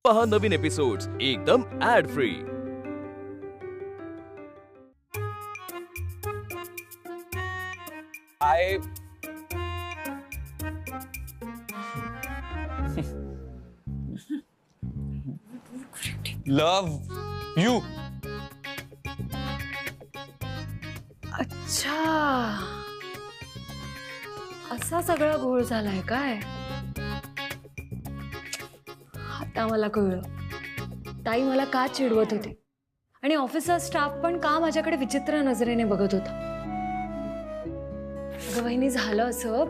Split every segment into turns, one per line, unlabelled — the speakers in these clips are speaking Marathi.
पहा नवीन एपिसोड्स एकदम ad free.
I love you.
अच्छा, असा सगळा घोळ झालाय काय? आता मला कळलं ताई मला का चिडवत होती आणि ऑफिसचा स्टाफ पण का माझ्याकडे विचित्र नजरेने बघत होता। अगं वहिनी, झालं असं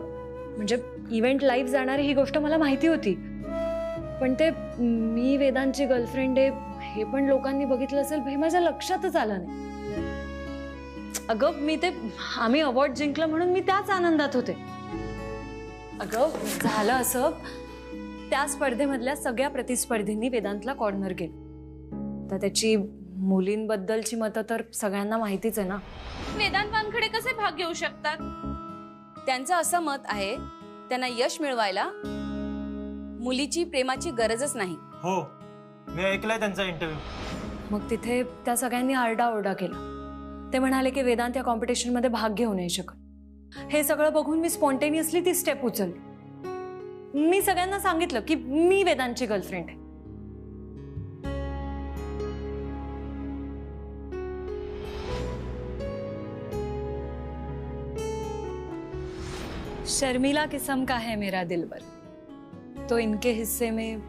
म्हणजे इव्हेंट लाईव्ह जाणार ही गोष्ट मला माहिती होती, पण ते मी वेदांची गर्लफ्रेंड आहे हे पण लोकांनी बघितलं असेल हे माझ्या लक्षातच आलं नाही। अगं मी ते आम्ही अवॉर्ड जिंकलं म्हणून मी त्याच आनंदात होते। अगं झालं असं, त्या स्पर्धेमधल्या सगळ्या प्रतिस्पर्धींनी वेदांतला कॉर्नर केलं, तर त्याची मुलींबद्दलची मतं तर सगळ्यांना माहितीच आहे ना।
वेदांत वानखडे कसे भाग घेऊ शकतात? त्यांचं असं मत आहे त्यांना यश मिळवायला मुलीची प्रेमाची गरजच नाही।
हो, मी ऐकलंय त्यांचा इंटरव्ह्यू।
मग तिथे त्या सगळ्यांनी आरडाओरडा केला। ते म्हणाले की वेदांत या कॉम्पिटिशन मध्ये भाग घेऊ नाही शकत। हे सगळं बघून मी स्पॉन्टेनियसली ती स्टेप उचलली। मी सगळ्यांना सांगितलं की मी वेदांतची गर्लफ्रेंड आहे। शर्मिला किस्म का है मेरा दिलबर, तो इनके हिस्से में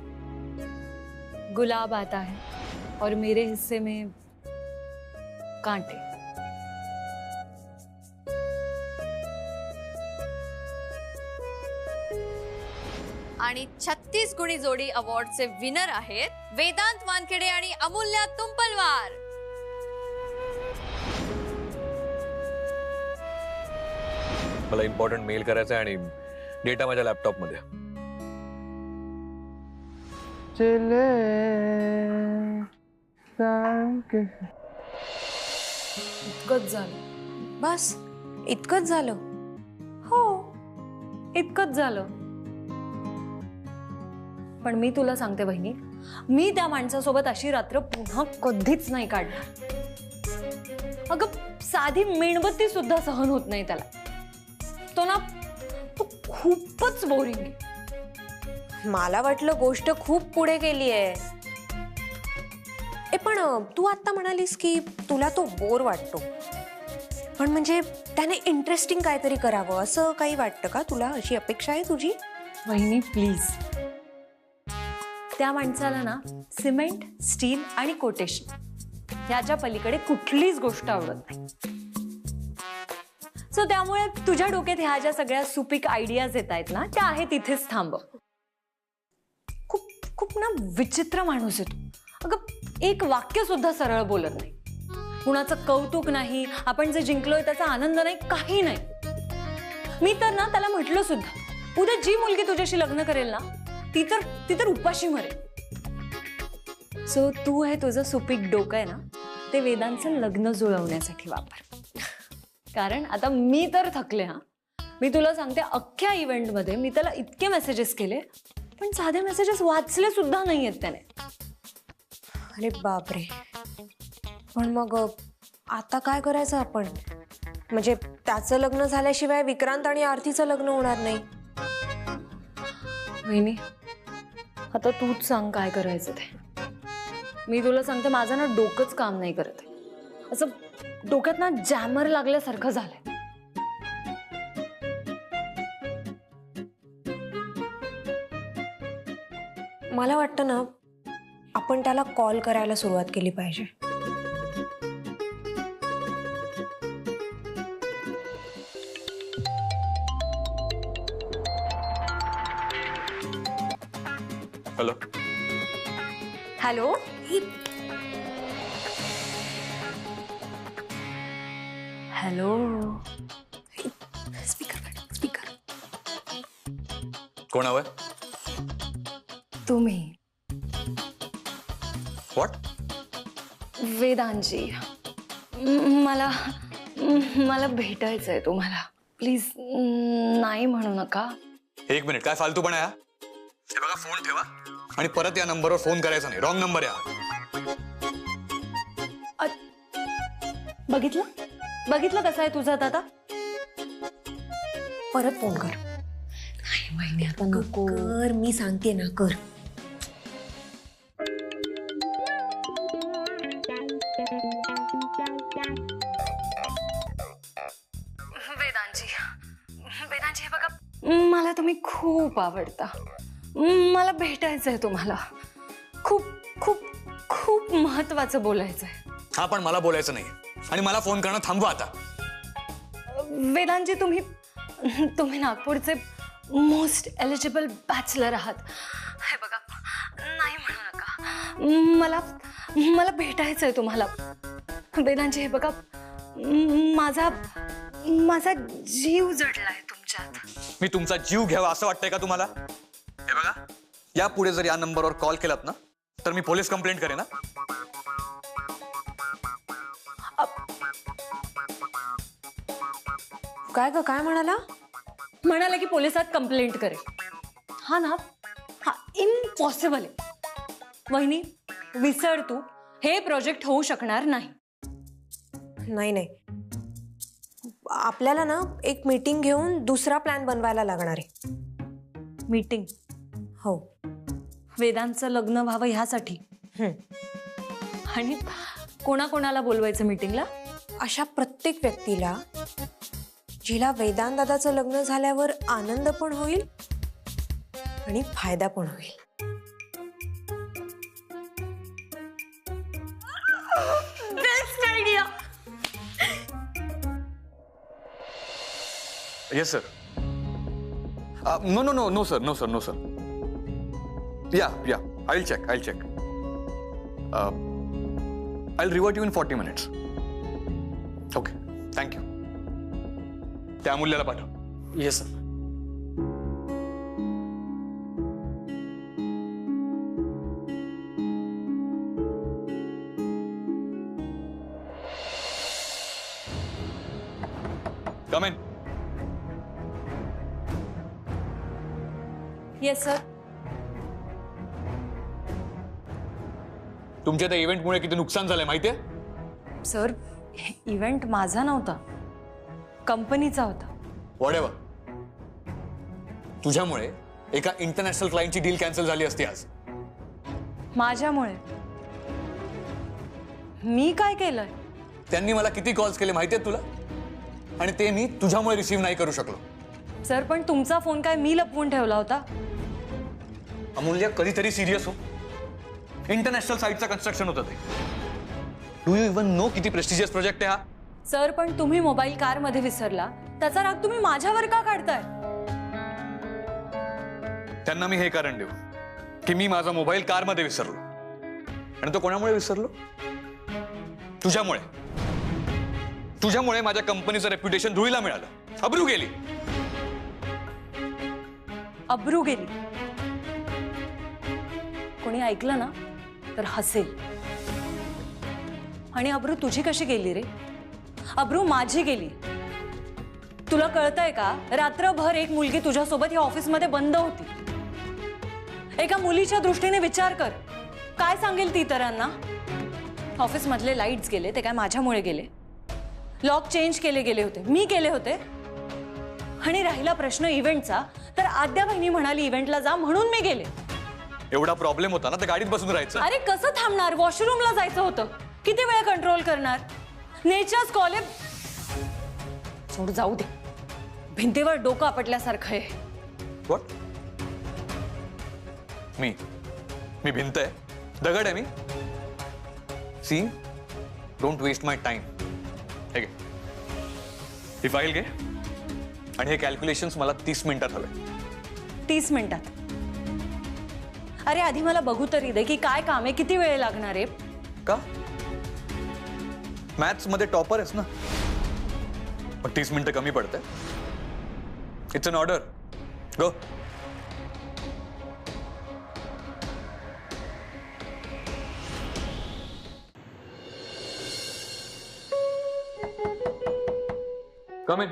गुलाब आता है और मेरे हिस्से में कांटे।
आणि 36 गुणी जोडी अवॉर्डचे विनर आहेत वेदांत वानखेडे आणि अमूल्या तुंपलवार।
मला इम्पॉर्टंट मेल करायचा आहे आणि डेटा माझ्या लॅपटॉप मध्ये।
इतकंच झालं?
बस इतकंच झालं?
हो, इतकंच झालं। पण मी तुला सांगते बहिणी, मी त्या माणसासोबत अशी रात्र पुन्हा कधीच नाही काढणार। अगं साधी मेणबत्ती सुद्धा सहन होत नाही त्याला। तो खूपच बोरिंग आहे।
मला वाटलं गोष्ट खूप पुढे गेली आहे। पण तू आता म्हणालीस की तुला तो बोर वाटतो, पण म्हणजे त्याने इंटरेस्टिंग काहीतरी करावं असं काही वाटतं का तुला? अशी अपेक्षा आहे तुझी?
वहिनी प्लीज, त्या माणसाला ना सिमेंट, स्टील आणि कोटेशन याच्या पलीकडे कुठलीच गोष्ट आवडत नाही। सो त्यामुळे तुझ्या डोक्यात ह्या ज्या सगळ्या सुपीक आयडियाज येत आहेत ना, त्या आहेत तिथेच थांबव। खूप खूप ना विचित्र माणूस आहे तू। अगं एक वाक्य सुद्धा सरळ बोलत नाही, कुणाचं कौतुक नाही, आपण जे जिंकलोय त्याचा आनंद नाही, काही नाही। मी तर ना त्याला म्हटलं सुद्धा, उद्या जी मुलगी तुझ्याशी लग्न करेल ना ती तर उपाशी मरेल। सो तू हे तुझं सुपीक डोकं आहे ना, ते वेदांचं लग्न जुळवण्यासाठी वापर, कारण आता मी तर थकले। हा मी तुला सांगते, अख्ख्या इव्हेंटमध्ये मी त्याला इतके मेसेजेस केले, पण साधे मेसेजेस वाचले सुद्धा नाहीयेत त्याने।
अरे बापरे, पण मग आता काय करायचं आपण? म्हणजे त्याचं लग्न झाल्याशिवाय विक्रांत आणि आरतीचं लग्न होणार नाही।
वहिनी आता तूच सांग काय करायचं ते। मी तुला सांगते, माझं ना डोकंच काम नाही करत आहे। असं डोक्यात ना जॅमर लागल्यासारखं झालंय।
मला वाटतं ना आपण त्याला कॉल करायला सुरुवात केली पाहिजे।
हॅलो
हॅलो,
हॅलो,
स्पीकर
कोण हवंय?
तुम्ही
व्हॉट?
वेदांची, मला भेटायचंय तुम्हाला। प्लीज नाही म्हणू नका।
एक मिनिट, काय फालतूपणा आहे हा? हे बघा, फोन ठेवा आणि परत या नंबरवर फोन करायचा नाही. रॉंग नंबर आहे.
बघितलं बघितलं कसं आहे तुझं आता?
परत फोन कर.
आता नको.
कर, मी सांगते ना, कर.
वेदांची हे बघा, मला तुम्ही खूप आवडता. मला भेटायचंय तुम्हाला. खूप खूप खूप महत्वाचं बोलायचंय.
हा, पण मला बोलायचं नाही आणि मला फोन करणं थांबवा आता.
वेदांची तुम्ही नागपूरचे मोस्ट एलिजिबल बॅचलर आहात. हे बघा, नाही म्हणू नका. मला भेटायचंय तुम्हाला. वेदांची हे बघा, माझा जीव जडलाय तुमच्यात.
मी तुमचा जीव घ्यावा असं वाटतंय का तुम्हाला? हे बघा, यापुढे जर या नंबरवर कॉल केलात ना तर मी पोलीस कंप्लेंट करेन.
काय ग, काय म्हणाला?
म्हणाले की पोलिसात कंप्लेंट करेल. हा ना, हा इम्पॉसिबल आहे. वहिनी, विसर तू. हे प्रोजेक्ट होऊ शकणार नाही.
नाही, आपल्याला ना एक मीटिंग घेऊन दुसरा प्लॅन बनवायला लागणार आहे.
मीटिंग?
हो.
वेदांचं लग्न व्हावं ह्यासाठी? आणि कोणाकोणाला बोलवायचं मीटिंगला?
अशा प्रत्येक व्यक्तीला जिला वेदांत दादाचं लग्न झाल्यावर आनंद पण होईल आणि फायदा पण होईल.
Best idea.
Yes sir. No sir. Yeah I check. I'll revert you in 40 minutes. Okay, thank you. त्या अमूल्याला पाठव.
Yes sir.
Come in.
Yes sir.
तुमच्या त्या इव्हेंटमुळे किती नुकसान झालंय माहितीये?
सर, इव्हेंट माझा नव्हता, कंपनीचा होता.
Whatever. तुझ्यामुळे एका इंटरनॅशनल क्लायंटची डील कॅन्सल झाली असती आज.
माझ्यामुळे? मी काय केलंय?
त्यांनी मला किती कॉल्स केले माहितीये तुला? आणि ते मी तुझ्यामुळे रिसीव्ह नाही करू शकलो.
सर, पण तुमचा फोन काय मी लपवून ठेवला होता?
अमूल्य, कधीतरी सिरियस हो. इंटरनॅशनल साईटचं कन्स्ट्रक्शन होतं ते. डू यू इवन नो किती प्रेस्टिजियस प्रोजेक्ट आहे हा?
सर, पण तुम्ही मोबाईल कार मध्ये विसरला, त्याचा राग तुम्ही माझ्यावर का काढताय?
त्यांना मी हे कारण देऊ की मी माझा मोबाईल कारमध्ये विसरलो. आणि तो कोणामुळे विसरलो? तुझ्यामुळे. तुझ्यामुळे माझ्या कंपनीचं रेप्युटेशन धुळीला मिळालं. अब्रू गेली.
अब्रू गेली? कोणी ऐकलं ना तर हसेल. आणि अब्रू तुझी कशी गेली रे? अब्रू माझी गेली. तुला कळतंय का? रात्रभर एक मुलगी तुझ्यासोबत या ऑफिसमध्ये बंद होती. एका मुलीच्या दृष्टीने विचार कर, काय सांगेल ती इतरांना? ऑफिस मधले लाईट्स गेले ते काय माझ्यामुळे गेले? लॉक चेंज केले गेले होते, मी केले होते. आणि राहिला प्रश्न इव्हेंटचा, तर आद्या बहिणी म्हणाली इव्हेंटला जा म्हणून मी गेले.
एवढा प्रॉब्लेम होता ना तर गाडीत बसून राहायचं.
अरे कसं थांबणार? वॉशरूमला जायचं होतं. किती वेळ कंट्रोल करणार? नेचर्स कॉलेज सोड, जाऊ दे. भिंतीवर डोकं आपटल्यासारखं आहे.
व्हॉट? मी भिंत आहे? दगड आहे मी? See, don't waste my time. हे घे, ही फाईल घे आणि हे कॅल्क्युलेशन्स मला 30 मिनिटात हवे.
30 मिनिटात? अरे आधी मला बघू तरी दे की काय काम आहे, किती वेळ लागणार आहे.
का? मॅथ्स मध्ये टॉपर आहेस ना, पण 30 मिनिटं कमी पडते. It's an order. Go. Come in.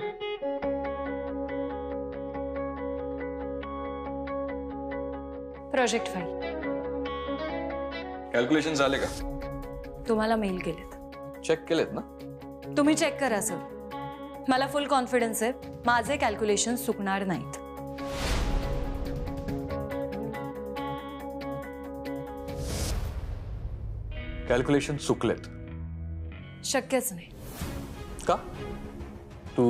Project file.
Calculation झाले का?
तुम्हाला मेल केलेत.
चेक केलेत ना?
तुम्ही चेक करा सर. मला फुल कॉन्फिडन्स आहे माझे कॅल्क्युलेशन चुकणार नाहीत.
कॅल्क्युलेशन चुकलेत
शक्यच नाही.
का? तू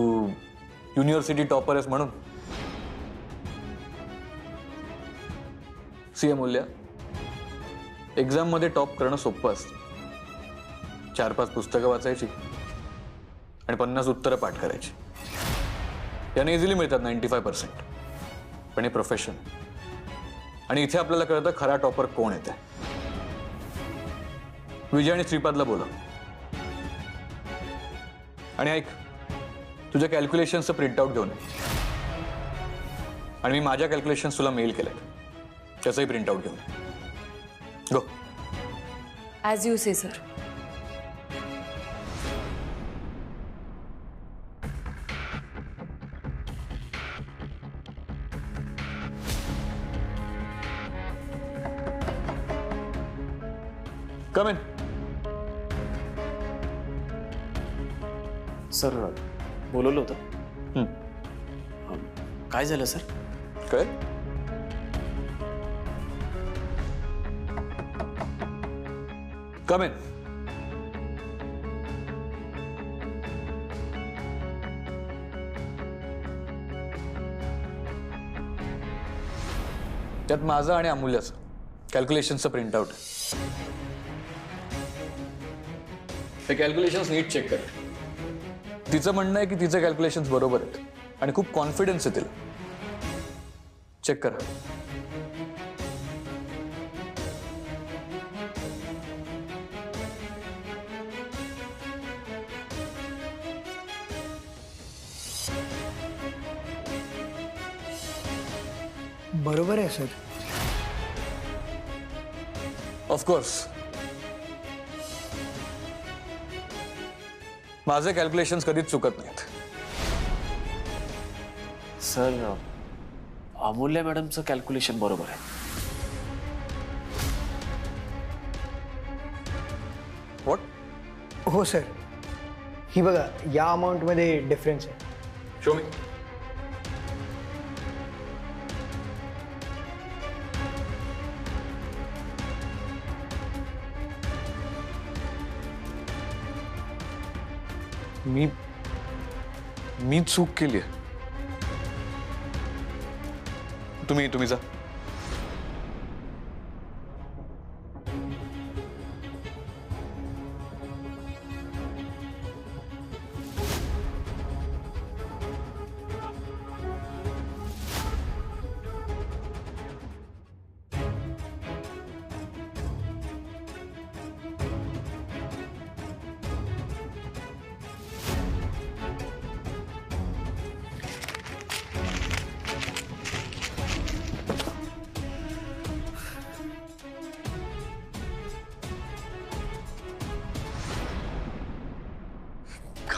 युनिव्हर्सिटी टॉपर आहेस म्हणून? सी अमूल्य, एक्झाम मध्ये टॉप करणं सोपं असतं. 4-5 पुस्तकं वाचायची आणि 50 उत्तरं पाठ करायची. याने इझिली मिळतात 95%. पण हे प्रोफेशन, आणि इथे आपल्याला कळतं खरा टॉपर कोण येते. विजय आणि श्रीपादला बोला आणि ऐक, तुझ्या कॅल्क्युलेशनचं प्रिंटआउट घेऊन ये. आणि मी माझ्या कॅल्क्युलेशन्स तुला मेल केलेत, त्याचंही प्रिंटआउट घेऊन ये. Go.
As you say sir.
Come in.
Sir बोलवलं होतं. काय झालं सर?
काय? Come in. त्यात माझं आणि अमूल्याचं कॅल्क्युलेशनचं प्रिंटआउट. हे कॅल्क्युलेशन्स नीट चेक कर. तिचं म्हणणं आहे की तिचे कॅल्क्युलेशन्स बरोबर आहेत आणि खूप कॉन्फिडन्स आहे तिला. चेक कर.
बरोबर आहे सर.
ऑफकोर्स माझे कॅल्क्युलेशन्स कधीच चुकत नाहीत.
सर अमूल्य मॅडमचं कॅल्क्युलेशन बरोबर आहे.
व्हॉट?
हो सर. ही बघा, या अमाऊंटमध्ये डिफरन्स आहे.
शो मी. मी चूक केली आहे. तुम्ही जा.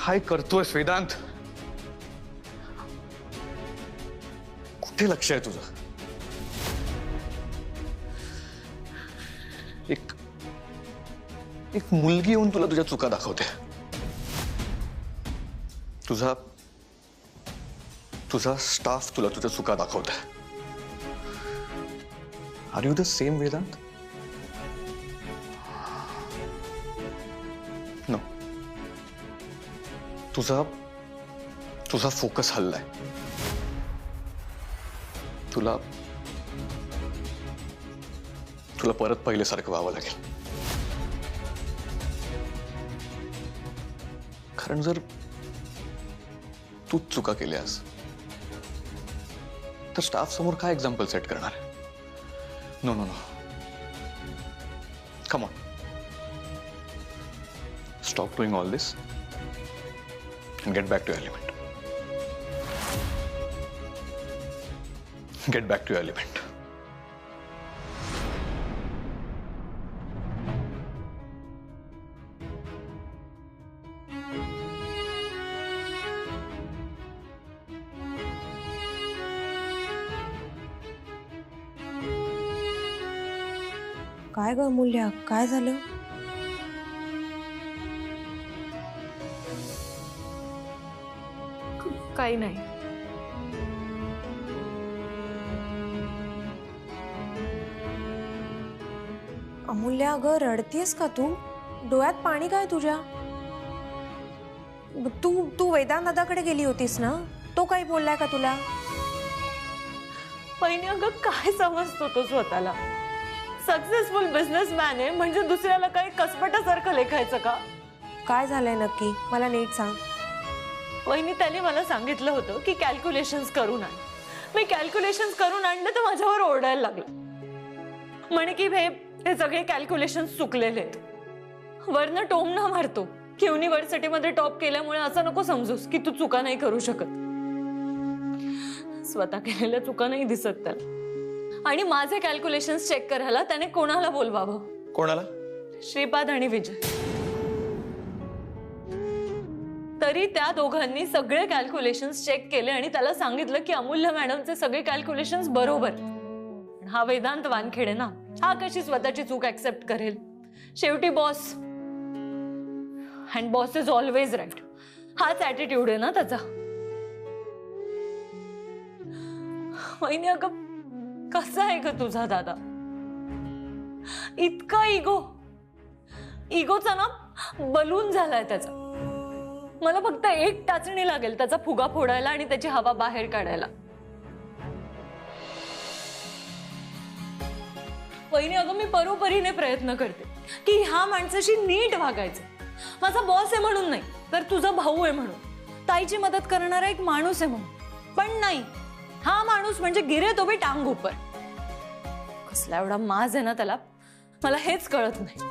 काय करतोयस वेदांत? कुठे लक्ष आहे तुझं? एक मुलगी येऊन तुला तुझ्या चुका दाखवते. तुझा स्टाफ तुला तुझ्या चुका दाखवते. Are you the same Vedant? No. तुझा फोकस हल्लाय. तुला परत पहिल्यासारखं व्हावं लागेल. कारण जर तूच चुका केल्यास तर स्टाफ समोर काय एक्झाम्पल सेट करणार? No no no. Come on. Stop doing all this and get back to your element. Get back to your element.
काय ग अमूल्या, काय झालं?
काही नाही.
अमूल्या अगं रडतीयस का तू? डोळ्यात पाणी काय तुझ्या? तू तू वेदांत दादाकडे गेली होतीस ना? तो काही बोललाय का तुला?
पहिली अगं काय समजतो तो स्वतःला? सक्सेसफुल बिझनेसमॅन आहे म्हणजे दुसऱ्याला काही कसपटासारखं लेखायचं का?
काय झालंय नक्की मला नीट सांग.
वहिनी त्याने मला सांगितलं होतं की कॅल्क्युलेशन्स करून आण. मी कॅल्क्युलेशन्स करून आणलं तर माझ्यावर ओरडायला लागलं. म्हणे की हे सगळे कॅल्क्युलेशन्स चुकलेले आहेत. वरनं टोमणा मारतो की युनिव्हर्सिटीमध्ये टॉप केल्यामुळे असं नको समजूस की तू चुका नाही करू शकत. स्वतः केलेल्या चुका नाही दिसत त्याला. आणि माझे कॅल्क्युलेशन्स चेक करायला त्याने कोणाला बोलवावं?
कोणाला?
श्रीपाद आणि विजय. तरी त्या दोघांनी सगळे कॅल्क्युलेशन्स चेक केले आणि त्याला सांगितलं की अमूल्य मॅडमचे सगळे कॅल्क्युलेशन्स बरोबर. हा वेदांत वानखेडे ना, हा कशी स्वतःची चूक ऍक्सेप्ट करेल? शेवटी boss, and boss is always right, हाच ऍटिट्यूड आहे ना त्याचा. वहिनी अगं कसा आहे ग तुझा दादा? इतका इगोचा ना बलून झालाय त्याचा. मला फक्त एक टाचणी लागेल त्याचा फुगा फोडायला आणि त्याची हवा बाहेर काढायला. वहिनी अगं मी परोपरीने प्रयत्न करते की ह्या माणसाशी नीट वागायचं. माझा बॉस आहे म्हणून नाही, तर तुझा भाऊ आहे म्हणून, ताईची मदत करणारा एक माणूस आहे म्हणून. पण नाही, हा माणूस म्हणजे गिरे तो बी टांग ऊपर. कसला एवढा माज आहे ना त्याला, मला हेच कळत नाही.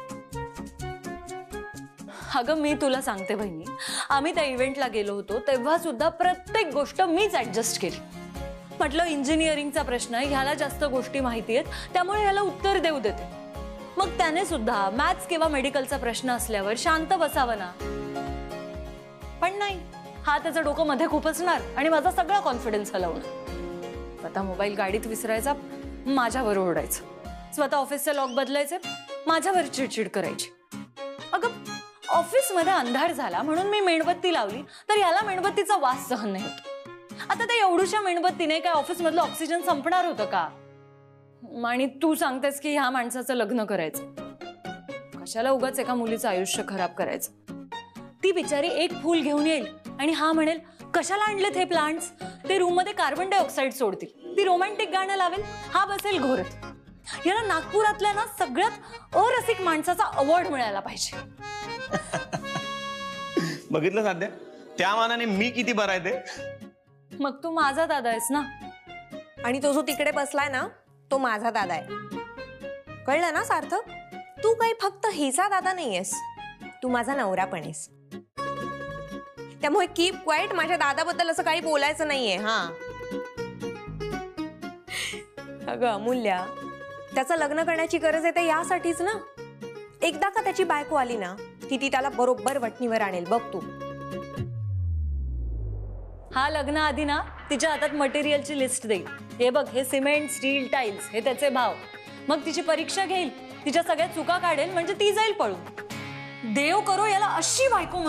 अगं मी तुला सांगते बहिणी, आम्ही त्या इव्हेंटला गेलो होतो तेव्हा सुद्धा प्रत्येक गोष्ट मीच ऍडजस्ट केली. म्हटलं इंजिनिअरिंगचा प्रश्न आहे, ह्याला जास्त गोष्टी माहिती आहेत त्यामुळे ह्याला उत्तर देऊ देते. मग त्याने सुद्धा मॅथ्स किंवा मेडिकलचा प्रश्न असल्यावर शांत बसावं ना. पण नाही, हा त्याचं डोकं मध्ये खुपसणार आणि माझा सगळा कॉन्फिडन्स हलवणार. स्वतः मोबाईल गाडीत विसरायचा, माझ्यावर ओरडायचं. स्वतः ऑफिसचे लॉक बदलायचे, माझ्यावर चिडचिड करायची. अगं ऑफिसमध्ये अंधार झाला म्हणून मी मेणबत्ती लावली तर याला मेणबत्तीचा वास सहन नाही होत. आता त्या एवढ्याशा मेणबत्तीने काय ऑफिस मधलं ऑक्सिजन संपणार होतं का? आणि तू सांगतेस की ह्या माणसाचं लग्न करायचं. कशाला उगाच एका मुलीचं आयुष्य खराब करायचं? ती बिचारी एक फूल घेऊन येईल आणि हा म्हणेल कशाला आणलेत हे प्लांट्स, ते रूम मध्ये कार्बन डायऑक्साईड सोडतील. ती रोमॅन्टिक गाणं लावेल, हा बसेल घोरत. याला नागपुरातल्या ना सगळ्यात अरसिक माणसाचा अवॉर्ड मिळायला पाहिजे.
बघितलं साध्या, त्या मानाने मी किती बरा आहे ते.
मग तू माझा दादा आहेस ना.
आणि तो जो तिकडे बसलाय ना तो माझा दादा आहे. कळलं ना सार्थक? तू काही फक्त हिचा दादा नाहीयेस, तू माझा नवरा पण आहेस. त्यामुळे कीप क्वाइट, माझ्या दादाबद्दल असं काही बोलायचं नाहीये. हा अगं अमूल्या, त्याचं लग्न करण्याची गरज आहे ते यासाठीच ना. एकदा का त्याची बायको आली ना की ती त्याला बरोबर वटणीवर आणेल बघ तू.
हा लग्न आधी ना तिच्या हातात मटेरियलची लिस्ट देईल. हे बघ, हे सिमेंट, स्टील, टाइल्स हे त्याचे भाव. मग तिची परीक्षा घेईल, तिच्या सगळ्या चुका काढेल म्हणजे ती जाईल पळून. देव करो याला अशी बायको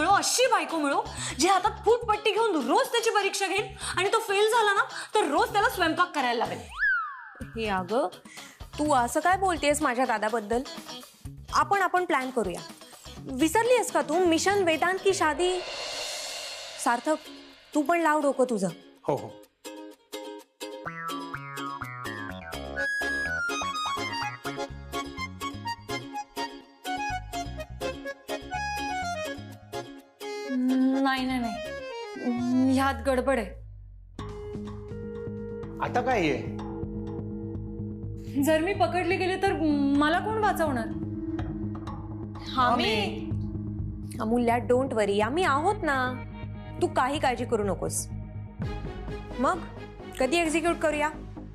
मिळो जी हातात फूटपट्टी घेऊन रोज त्याची परीक्षा घेईल आणि तो फेल झाला ना तर रोज त्याला स्वयंपाक करायला लागेल.
हे अगं तू असं काय बोलतेस माझ्या दादाबद्दल? आपण प्लॅन करूया. विसरली आहेस का तू? मिशन वेदांत की शादी. सार्थक तू पण लाव डोकं तुझं.
हो हो.
नाही, ह्यात गडबड आहे.
आता काय आहे?
जर मी पकडले गेले तर मला कोण वाचवणार? आम्ही.
अमूल्या डोंट वरी, आम्ही आहोत ना. तू काही काळजी करू नकोस. मग कधी एक्झिक्यूट करूया?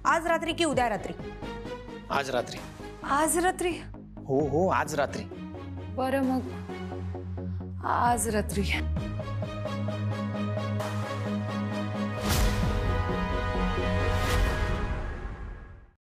आज रात्री की उद्या रात्री?
आज रात्री.
आज रात्री?
हो हो, आज रात्री.
बरं मग आज रात्री.